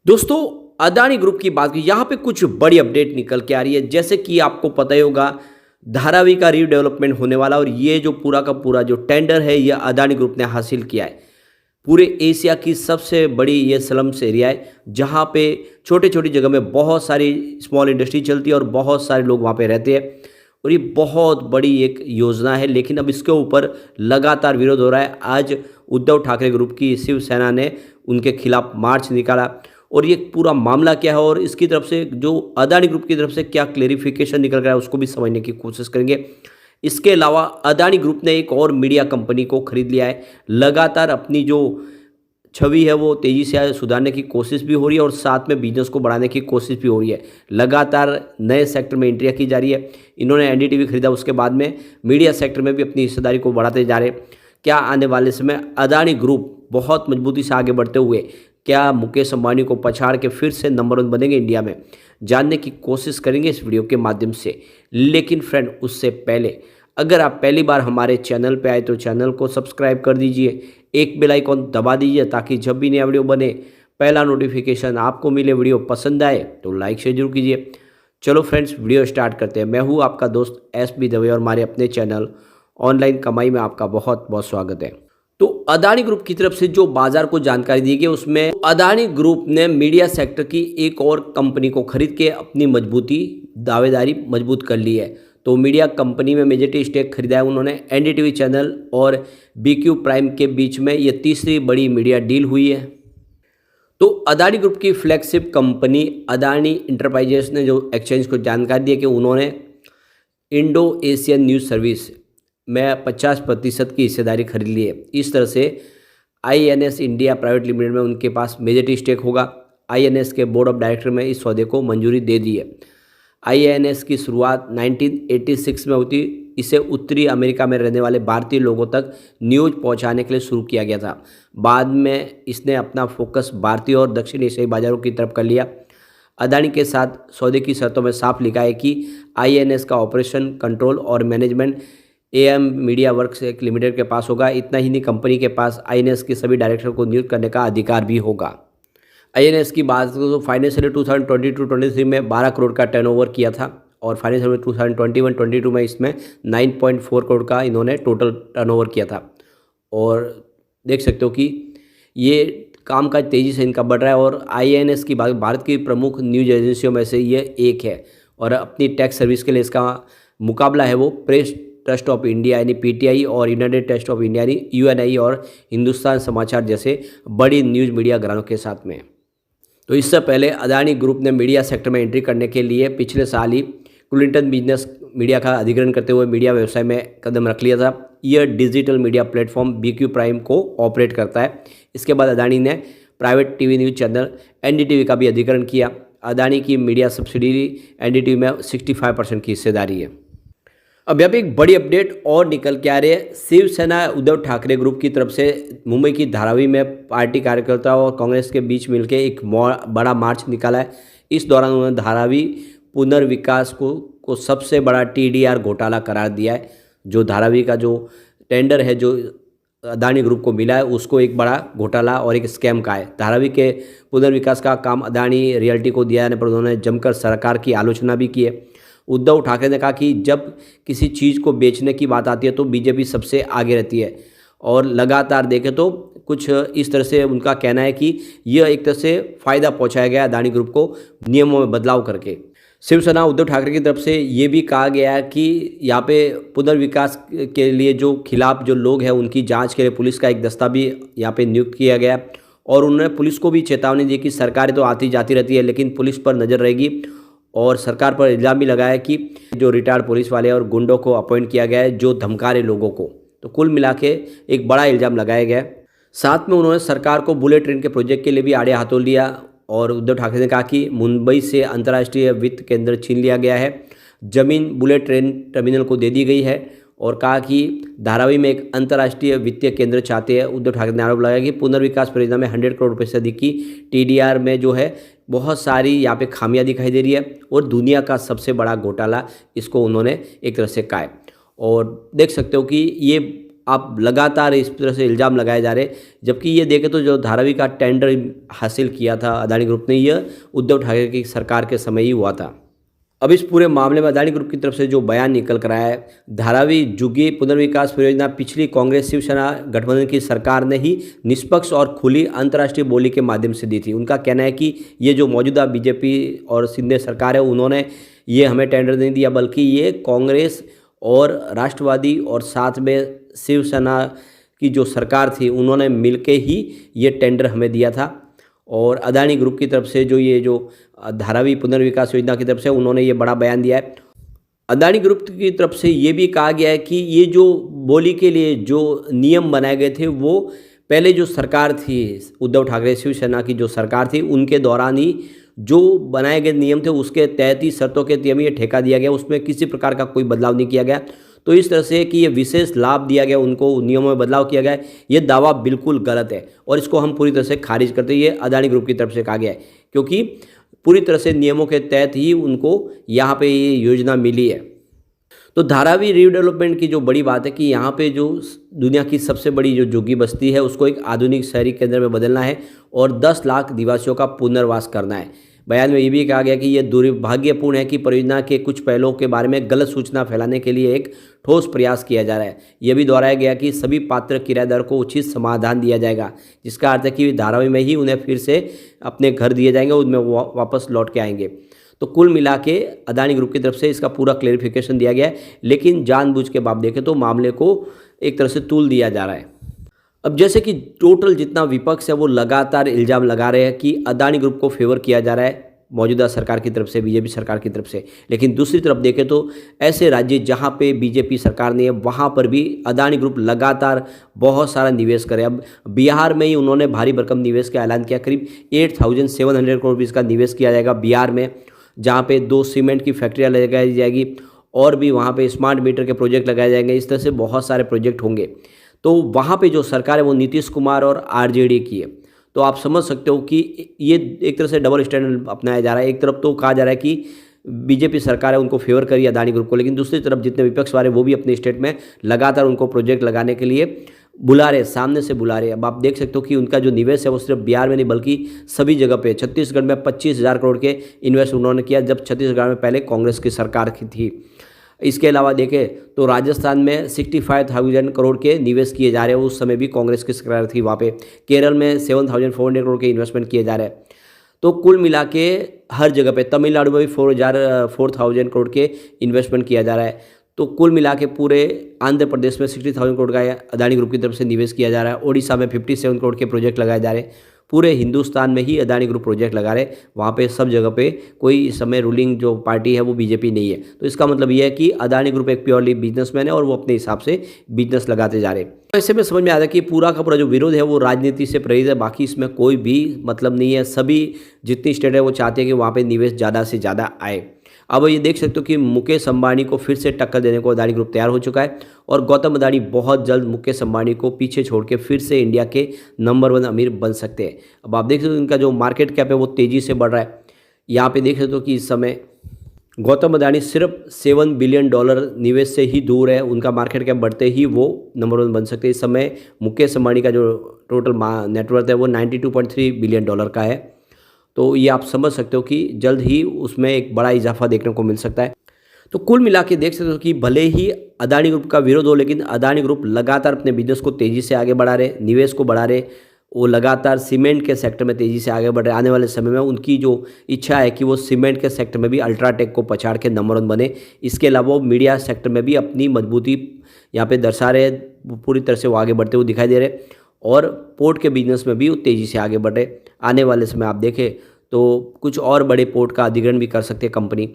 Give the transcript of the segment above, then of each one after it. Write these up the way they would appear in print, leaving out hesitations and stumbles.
दोस्तों, अदानी ग्रुप की बात की यहाँ पे कुछ बड़ी अपडेट निकल के आ रही है। जैसे कि आपको पता ही होगा, धारावी का रीडेवलपमेंट होने वाला और ये जो पूरा का पूरा जो टेंडर है ये अदानी ग्रुप ने हासिल किया है। पूरे एशिया की सबसे बड़ी ये स्लम्स एरिया है जहाँ पे छोटे छोटी जगह में बहुत सारी स्मॉल इंडस्ट्री चलती है और बहुत सारे लोग वहाँ पे रहते हैं और ये बहुत बड़ी एक योजना है। लेकिन अब इसके ऊपर लगातार विरोध हो रहा है। आज उद्धव ठाकरे ग्रुप की शिवसेना ने उनके खिलाफ मार्च निकाला और ये पूरा मामला क्या है और इसकी तरफ से जो अदानी ग्रुप की तरफ से क्या क्लेरिफिकेशन निकल रहा है उसको भी समझने की कोशिश करेंगे। इसके अलावा अदानी ग्रुप ने एक और मीडिया कंपनी को खरीद लिया है। लगातार अपनी जो छवि है वो तेज़ी से सुधारने की कोशिश भी हो रही है और साथ में बिजनेस को बढ़ाने की कोशिश भी हो रही है। लगातार नए सेक्टर में एंट्रियाँ की जा रही है। इन्होंने एनडीटीवी खरीदा, उसके बाद में मीडिया सेक्टर में भी अपनी हिस्सेदारी को बढ़ाते जा रहे हैं। क्या आने वाले समय अदानी ग्रुप बहुत मजबूती से आगे बढ़ते हुए क्या मुकेश अंबानी को पछाड़ के फिर से नंबर 1 बनेंगे इंडिया में, जानने की कोशिश करेंगे इस वीडियो के माध्यम से। लेकिन फ्रेंड, उससे पहले अगर आप पहली बार हमारे चैनल पे आए तो चैनल को सब्सक्राइब कर दीजिए, एक बेल आइकॉन दबा दीजिए ताकि जब भी नया वीडियो बने पहला नोटिफिकेशन आपको मिले। वीडियो पसंद आए तो लाइक शेयर जरूर कीजिए। चलो फ्रेंड्स, वीडियो स्टार्ट करते हैं। मैं हूँ आपका दोस्त SB दवे और हमारे अपने चैनल ऑनलाइन कमाई में आपका बहुत बहुत स्वागत है। तो अदानी ग्रुप की तरफ से जो बाजार को जानकारी दी गई उसमें अदानी ग्रुप ने मीडिया सेक्टर की एक और कंपनी को खरीद के अपनी दावेदारी मजबूत कर ली है। तो मीडिया कंपनी में मेजॉरिटी स्टेक खरीदा है उन्होंने। एनडीटीवी चैनल और BQ प्राइम के बीच में ये तीसरी बड़ी मीडिया डील हुई है। तो अदानी ग्रुप की फ्लैगशिप कंपनी अदानी इंटरप्राइजेस ने जो एक्सचेंज को जानकारी दी है कि उन्होंने इंडो एशियन न्यूज़ सर्विस में 50% की हिस्सेदारी खरीद ली है। इस तरह से INS इंडिया प्राइवेट लिमिटेड में उनके पास मेजॉरिटी स्टेक होगा। INS के बोर्ड ऑफ डायरेक्टर में इस सौदे को मंजूरी दे दी है। INS की शुरुआत 1986 में हुई। इसे उत्तरी अमेरिका में रहने वाले भारतीय लोगों तक न्यूज़ पहुंचाने के लिए शुरू किया गया था। बाद में इसने अपना फोकस भारतीय और दक्षिण एशियाई बाजारों की तरफ कर लिया। अदानी के साथ सौदे की शर्तों में साफ लिखा है कि INS का ऑपरेशन, कंट्रोल और मैनेजमेंट AM मीडिया वर्क्स एक लिमिटेड के पास होगा। इतना ही नहीं, कंपनी के पास INS के सभी डायरेक्टर को नियुक्त करने का अधिकार भी होगा। INS की बात करें तो फाइनेंशियल 2022-23 में 12 करोड़ का टर्नओवर किया था और फाइनेंशियल 2021-22 में इसमें 9.4 करोड़ का इन्होंने टोटल टर्नओवर किया था। और देख सकते हो कि ये काम काज तेज़ी से इनका बढ़ रहा है और INS की बात भारत की प्रमुख न्यूज एजेंसियों में से ये एक है और अपनी टैक्स सर्विस के लिए इसका मुकाबला है वो प्रेस ट्रस्ट ऑफ इंडिया यानी PTI और यूनाइटेड ट्रस्ट ऑफ इंडिया यानी UNI और हिंदुस्तान समाचार जैसे बड़ी न्यूज़ मीडिया घरानों के साथ में। तो इससे पहले अदानी ग्रुप ने मीडिया सेक्टर में एंट्री करने के लिए पिछले साल ही क्लिंटन बिजनेस मीडिया का अधिग्रहण करते हुए मीडिया व्यवसाय में कदम रख लिया था। यह digital media platform BQ prime को ऑपरेट करता है। इसके बाद अदानी ने private TV news channel NDTV का भी अधिग्रहण किया। अदानी की मीडिया सब्सिडरी NDTV में 65% की हिस्सेदारी है। अब यहाँ पे एक बड़ी अपडेट और निकल के आ रही है। शिवसेना उद्धव ठाकरे ग्रुप की तरफ से मुंबई की धारावी में पार्टी कार्यकर्ताओं और कांग्रेस के बीच मिलकर एक बड़ा मार्च निकाला है। इस दौरान उन्होंने धारावी पुनर्विकास को सबसे बड़ा TDR घोटाला करार दिया है। जो धारावी का जो टेंडर है जो अदानी ग्रुप को मिला है उसको एक बड़ा घोटाला और एक स्कैम का है। धारावी के पुनर्विकास का काम अदानी रियल्टी को दिया जाने पर उन्होंने जमकर सरकार की आलोचना भी की है। उद्धव ठाकरे ने कहा कि जब किसी चीज़ को बेचने की बात आती है तो BJP सबसे आगे रहती है और लगातार देखें तो कुछ इस तरह से उनका कहना है कि यह एक तरह से फ़ायदा पहुंचाया गया अदानी ग्रुप को नियमों में बदलाव करके। शिवसेना उद्धव ठाकरे की तरफ से ये भी कहा गया है कि यहाँ पे पुनर्विकास के लिए जो खिलाफ जो लोग हैं उनकी जाँच के लिए पुलिस का एक दस्ता भी यहाँ पर नियुक्त किया गया और उन्होंने पुलिस को भी चेतावनी दी कि सरकारें तो आती जाती रहती है लेकिन पुलिस पर नज़र रहेगी और सरकार पर इल्ज़ाम भी लगाया कि जो रिटायर्ड पुलिस वाले और गुंडों को अपॉइंट किया गया है जो धमका रहे लोगों को। तो कुल मिला के एक बड़ा इल्ज़ाम लगाया गया। साथ में उन्होंने सरकार को बुलेट ट्रेन के प्रोजेक्ट के लिए भी आड़े हाथों लिया और उद्धव ठाकरे ने कहा कि मुंबई से अंतर्राष्ट्रीय वित्त केंद्र छीन लिया गया है, ज़मीन बुलेट ट्रेन टर्मिनल को दे दी गई है और कहा कि धारावी में एक अंतर्राष्ट्रीय वित्तीय केंद्र चाहते हैं। उद्धव ठाकरे ने आरोप लगाया कि पुनर्विकास परियोजना में 100 करोड़ रुपये से अधिक की TDR में जो है बहुत सारी यहाँ पे खामियां दिखाई दे रही है और दुनिया का सबसे बड़ा घोटाला इसको उन्होंने एक तरह से कहा है। और देख सकते हो कि ये आप लगातार इस तरह से इल्ज़ाम लगाए जा रहे हैं, जबकि ये देखें तो जो धारावी का टेंडर हासिल किया था अदानी ग्रुप ने, यह उद्धव ठाकरे की सरकार के समय ही हुआ था। अब इस पूरे मामले में अदानी ग्रुप की तरफ से जो बयान निकल कर आया है, धारावी जुगी पुनर्विकास परियोजना पिछली कांग्रेस शिवसेना गठबंधन की सरकार ने ही निष्पक्ष और खुली अंतर्राष्ट्रीय बोली के माध्यम से दी थी। उनका कहना है कि ये जो मौजूदा बीजेपी और सिंधिया सरकार है, उन्होंने ये हमें टेंडर नहीं दिया, बल्कि ये कांग्रेस और राष्ट्रवादी और साथ में शिवसेना की जो सरकार थी, उन्होंने मिलके ही ये टेंडर हमें दिया था। और अदानी ग्रुप की तरफ से जो धारावी पुनर्विकास योजना की तरफ से उन्होंने ये बड़ा बयान दिया है। अदानी ग्रुप की तरफ से ये भी कहा गया है कि ये जो बोली के लिए जो नियम बनाए गए थे, वो पहले जो सरकार थी उद्धव ठाकरे शिवसेना की जो सरकार थी, उनके दौरान ही जो बनाए गए नियम थे उसके तहत ही, शर्तों के तहत ये ठेका दिया गया, उसमें किसी प्रकार का कोई बदलाव नहीं किया गया। तो इस तरह से कि ये विशेष लाभ दिया गया, उनको नियमों में बदलाव किया गया है, ये दावा बिल्कुल गलत है और इसको हम पूरी तरह से खारिज करते हैं। ये अदानी ग्रुप की तरफ से कहा गया है, क्योंकि पूरी तरह से नियमों के तहत ही उनको यहाँ पे ये योजना मिली है। तो धारावी रीडेवलपमेंट की जो बड़ी बात है कि यहाँ पे जो दुनिया की सबसे बड़ी जो झुग्गी बस्ती है, उसको एक आधुनिक शहरी केंद्र में बदलना है और 10 लाख निवासियों का पुनर्वास करना है। बयान में ये भी कहा गया कि यह दुर्भाग्यपूर्ण है कि परियोजना के कुछ पहलुओं के बारे में गलत सूचना फैलाने के लिए एक ठोस प्रयास किया जा रहा है। यह भी दोहराया गया कि सभी पात्र किराएदार को उचित समाधान दिया जाएगा, जिसका अर्थ है कि धारावी में ही उन्हें फिर से अपने घर दिए जाएंगे, उनमें वापस लौट के आएंगे। तो कुल मिला के अदानी ग्रुप की तरफ से इसका पूरा क्लेरिफिकेशन दिया गया है, लेकिन जानबूझ के बात देखें तो मामले को एक तरह से तूल दिया जा रहा है। अब जैसे कि टोटल जितना विपक्ष है वो लगातार इल्ज़ाम लगा रहे हैं कि अदानी ग्रुप को फेवर किया जा रहा है मौजूदा सरकार की तरफ से, बीजेपी सरकार की तरफ से, लेकिन दूसरी तरफ देखें तो ऐसे राज्य जहां पे बीजेपी सरकार नहीं है, वहां पर भी अदानी ग्रुप लगातार बहुत सारा निवेश करे। अब बिहार में ही उन्होंने भारी भरकम निवेश का ऐलान किया, करीब 8700 करोड़ रुपये का निवेश किया जाएगा बिहार में, जहाँ पे 2 सीमेंट की फैक्ट्रियाँ लगाई जाएगी और भी वहाँ पे स्मार्ट मीटर के प्रोजेक्ट लगाए जाएंगे। इस तरह से बहुत सारे प्रोजेक्ट होंगे। तो वहाँ पे जो सरकार है वो नीतीश कुमार और आरजेडी की है। तो आप समझ सकते हो कि ये एक तरह से डबल स्टैंडर्ड अपनाया जा रहा है। एक तरफ तो कहा जा रहा है कि बीजेपी सरकार है उनको फेवर करिए अदानी ग्रुप को, लेकिन दूसरी तरफ जितने विपक्ष वाले वो भी अपने स्टेट में लगातार उनको प्रोजेक्ट लगाने के लिए बुला रहे, सामने से बुला रहे। अब आप देख सकते हो कि उनका जो निवेश है वो सिर्फ बिहार में नहीं बल्कि सभी जगह पे, छत्तीसगढ़ में 25,000 करोड़ के इन्वेस्ट उन्होंने किया, जब छत्तीसगढ़ में पहले कांग्रेस की सरकार की थी। इसके अलावा देखें तो राजस्थान में 65,000 करोड़ के निवेश किए जा रहे हैं, उस समय भी कांग्रेस की सरकार थी वहाँ पे। केरल में 7,400 करोड़ के इन्वेस्टमेंट किए जा रहे हैं। तो कुल मिला के हर जगह पे, तमिलनाडु में भी 4,000 करोड़ के इन्वेस्टमेंट किया जा रहा है। तो कुल मिला के पूरे आंध्र प्रदेश में 60,000 करोड़ का अदानी ग्रुप की तरफ से निवेश किया जा रहा है। ओडिशा में 57 करोड़ के प्रोजेक्ट लगाए जा रहे हैं। पूरे हिंदुस्तान में ही अदानी ग्रुप प्रोजेक्ट लगा रहे, वहाँ पे सब जगह पे कोई इस समय रूलिंग जो पार्टी है वो बीजेपी नहीं है। तो इसका मतलब ये है कि अदानी ग्रुप एक प्योरली बिजनेसमैन है और वो अपने हिसाब से बिजनेस लगाते जा रहे हैं। तो ऐसे में समझ में आता है कि पूरा का पूरा जो विरोध है वो राजनीति से प्रेरित है, बाकी इसमें कोई भी मतलब नहीं है। सभी जितनी स्टेट है वो चाहते हैं कि वहाँ पर निवेश ज़्यादा से ज़्यादा आए। अब ये देख सकते हो कि मुकेश अंबानी को फिर से टक्कर देने को अदानी ग्रुप तैयार हो चुका है और गौतम अदानी बहुत जल्द मुकेश अंबानी को पीछे छोड़ के फिर से इंडिया के नंबर 1 अमीर बन सकते हैं। अब आप देख सकते हो इनका जो मार्केट कैप है वो तेज़ी से बढ़ रहा है। यहाँ पे देख सकते हो कि इस समय गौतम अदानी सिर्फ $7 बिलियन निवेश से ही दूर है, उनका मार्केट कैप बढ़ते ही वो नंबर 1 बन सकते हैं। इस समय मुकेश अंबानी का जो टोटल नेटवर्थ है वो $92.3 बिलियन का है। तो ये आप समझ सकते हो कि जल्द ही उसमें एक बड़ा इजाफा देखने को मिल सकता है। तो कुल मिला के देख सकते हो कि भले ही अदानी ग्रुप का विरोध हो, लेकिन अदानी ग्रुप लगातार अपने बिजनेस को तेज़ी से आगे बढ़ा रहे, निवेश को बढ़ा रहे। वो लगातार सीमेंट के सेक्टर में तेज़ी से आगे बढ़ रहे। आने वाले समय में उनकी जो इच्छा है कि वो सीमेंट के सेक्टर में भी अल्ट्राटेक को पछाड़ के नंबर 1 बने। इसके अलावा वो मीडिया सेक्टर में भी अपनी मजबूती यहाँ पे दर्शा रहे, पूरी तरह से वो आगे बढ़ते हुए दिखाई दे रहे और पोर्ट के बिजनेस में भी वो तेज़ी से आगे बढ़ रहे। आने वाले समय आप देखें तो कुछ और बड़े पोर्ट का अधिग्रहण भी कर सकते हैं कंपनी।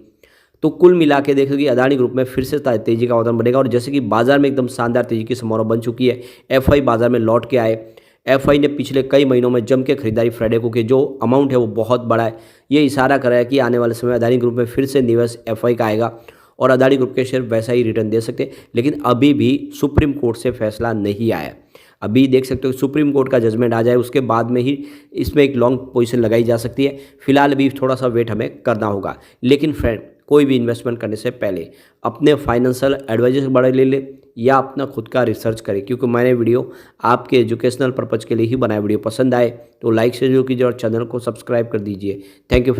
तो कुल मिला के देखो कि अदानी ग्रुप में फिर से तेज़ी का वातावरण बनेगा और जैसे कि बाजार में एकदम शानदार तेज़ी की समारोह बन चुकी है। एफआई बाजार में लौट के आए। एफआई ने पिछले कई महीनों में जम के खरीदारी फ्राइडे को की, जो अमाउंट है वो बहुत बड़ा है। ये इशारा कर रहा है कि आने वाले समय अदानी ग्रुप में फिर से निवेश एफआई का आएगा और अदानी ग्रुप के शेयर वैसा ही रिटर्न दे सकते हैं। लेकिन अभी भी सुप्रीम कोर्ट से फैसला नहीं आया। अभी देख सकते हो सुप्रीम कोर्ट का जजमेंट आ जाए उसके बाद में ही इसमें एक लॉन्ग पोजीशन लगाई जा सकती है। फिलहाल अभी थोड़ा सा वेट हमें करना होगा। लेकिन फ्रेंड कोई भी इन्वेस्टमेंट करने से पहले अपने फाइनेंशियल एडवाइजर से बड़ा ले ले या अपना खुद का रिसर्च करें, क्योंकि मैंने वीडियो आपके एजुकेशनल पर्पज़ के लिए ही बनाया। वीडियो पसंद आए तो लाइक शेयर कीजिए और चैनल को सब्सक्राइब कर दीजिए। Thank you.